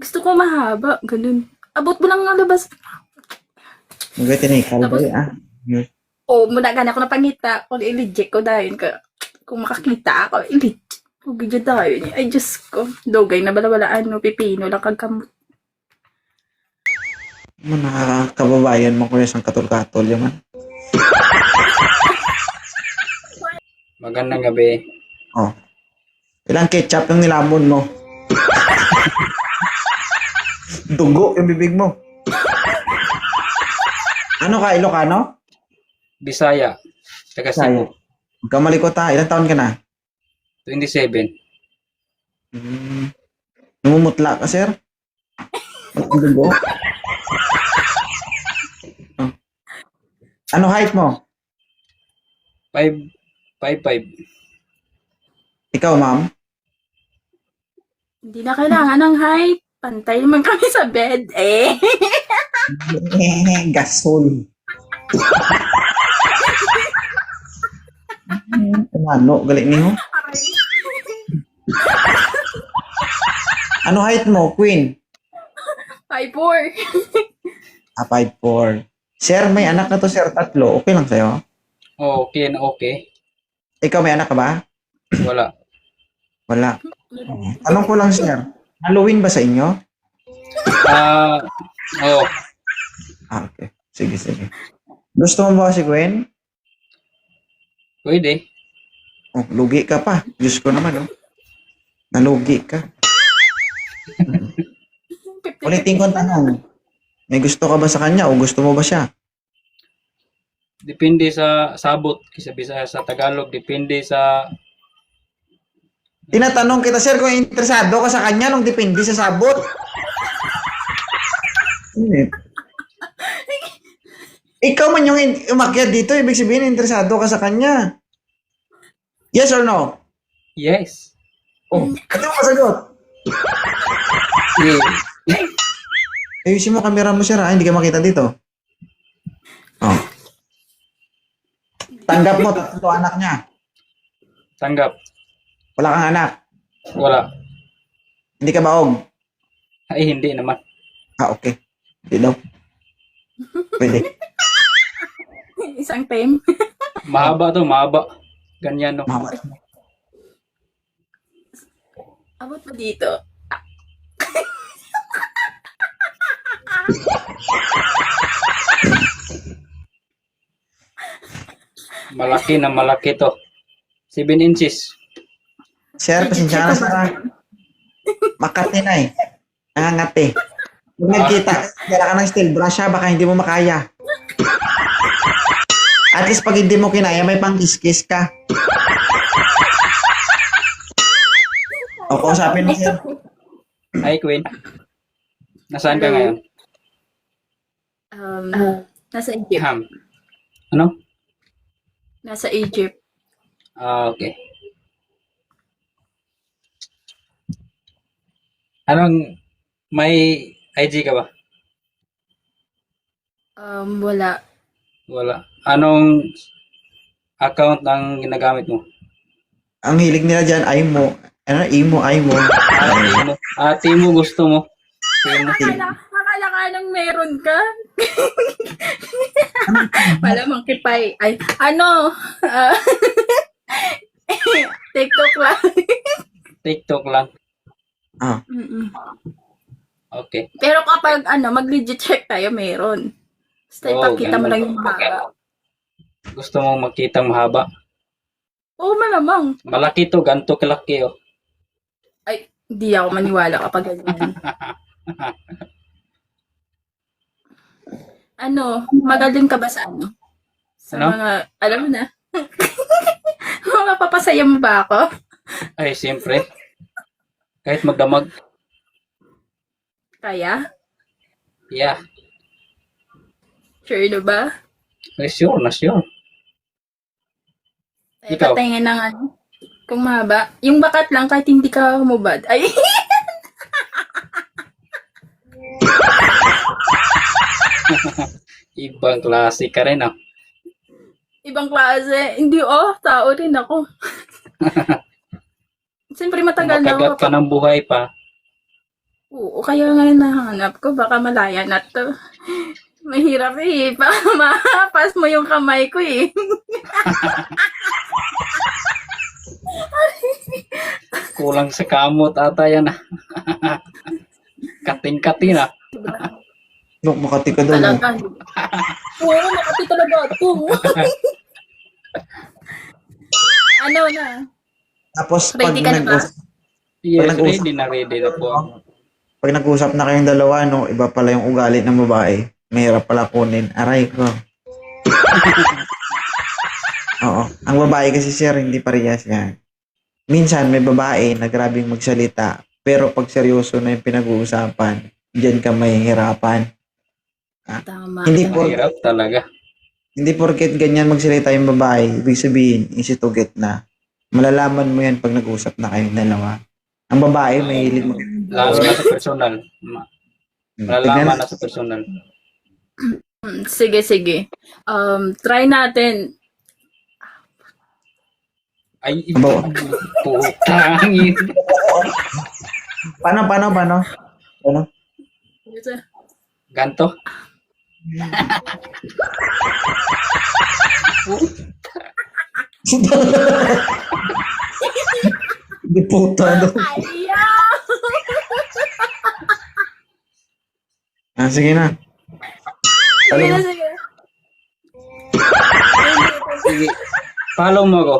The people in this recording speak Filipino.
Gusto ko mahaba, ganun. Abot mo lang ang labas. Magati na ikaw ba Tapos, ah? muna gana ko napangita. Kung i-legit ko dahil ka. Kung makakita ako, i-legit. Kung video dahil niya. Ay, Diyos ko. Dogay na bala-balaan no, pipino lang kagkamot. Mga kababayan mo ko isang katol-katol yaman. Magandang gabi. Oh. Ilang ketchup yung nilamon mo? Dugo yung bibig mo. Ano ka, Ilocano? Bisaya. Taga Sayo. Cebu. Huwag kang malikot ha. Ilang taon ka na? 27. Namumutla ka, sir? Ang dugo? Oh. Ano height mo? 5'5". Ikaw, ma'am? Hindi na kailangan ng height. Pantay naman kami sa bed. Eh. Gasol. Ano? Galing niyo? Ano height mo, Queen? 5'4". 5'4". Sir, may anak na to, sir. 3. Okay lang sa'yo? Okay na okay. Ikaw, may anak ka ba? Wala. Wala. Tanong ko lang, sir. Halloween ba sa inyo? Oo. Okay. Sige, sige. Gusto mo ba si Gwen? Pwede. Oh, lugi ka pa. Diyos ko naman, oh. Nalugi ka. Ulitin ko ang tanong. May gusto ka ba sa kanya o gusto mo ba siya? Depende sa sabot. Sa Bisaya, sa Tagalog. Depende sa... Tinatanong kita, sir, kung interesado ka sa kanya nung depende sa sabot. Hindi. Ikaw man yung umakyat dito, ibig sabihin interesado ka sa kanya. Yes or no? Yes. Oh, ano mo masagot? Yeah. Ayusin mo kamera mo, sir, ha? Hindi ka makita dito. Oh. Tanggap mo, 3 anak niya. Tanggap. Wala kang anak. Wala. Hindi ka baog. Ay, hindi naman. Okay. Hindi daw. Pwede. Isang time. Mahaba to, mahaba. Ganyan, no? Mama. Abot mo dito. Malaki na malaki to. 7 inches. Sir, pasensya na, sir, ha? Makati na eh. Nangangati. Kung nagkita, dala ka ng steel brush, ha? Baka hindi mo makaya. At least pag hindi mo kinaya, may pang kiss-kiss ka. O, kausapin mo, sir. Hi, Queen. Nasaan ka ngayon? Nasa Egypt. Ham. Ano? Nasa Egypt. Okay. Anong may IG ka ba? Wala. Wala. Anong account ang ginagamit mo? Ang hilig nila dyan, ay mo. Ano, imo, ay mo. Timo. Timo gusto mo. Timo. Akala ka nang meron ka. Malamang kipay. Ay, ano? TikTok lang. TikTok lang. Ah, Mm-mm. Okay. Pero kapag mag-legit check tayo, meron. Basta ipakita mo ganda. lang yung mahaba. Gusto mong makitang mahaba? Oo, malamang. Malaki to, ganto kalaki oh. Ay, hindi ako maniwala kapag ganyan. Magaling ka ba sa Sa Ano? mga, alam mo na. Mapapasaya mo ba ako? Ay, siyempre. Kahit magdamag. Kaya? Yeah. Sure na ba? Ay, sure na sure. Ay, Ikaw? patingin ng kung mahaba. Yung bakat lang kahit hindi ka humubad. Ay, Ibang klase ka rin ah. ibang klase. Hindi, tao rin ako. Siyempre Kung matagal na ako makagat ka ng buhay pa, Oo, kaya nga nahanap ko. Baka malaya na to. Mahirap eh. Baka mapas mo yung kamay ko eh. Kulang sa kamot ata yan ah. Kating-kating ah. Look, Makati ka daw. no? Talaga. Oo, nakati talaga ito. Ano na? Tapos, pag, Ready ka na ba? Yes, nag-usap- ready na po ako. pag nag-usap na kayong dalawa, no, iba pala yung ugali ng babae. Mahirap pala kunin. Aray ko. Oo. Ang babae kasi, sir, hindi parehas yan. Minsan, may babae na grabing magsalita, pero pag seryoso na yung pinag-uusapan, diyan ka mahihirapan. Tama. Mahirap talaga. Hindi porket ganyan magsalita yung babae, ibig sabihin, easy to get na. Malalaman mo yan pag nag-usap na kayong dalawa. Ang babae, may hilig mo. Lalo na sa personal. Malalaman na sa personal. Sige, sige. Try natin. Ay, Abo. putangin. Paano? Paano? Ganto? Di puta, no? Ayaw! Sige na. Sige na, sige. Sige. Follow mo ko.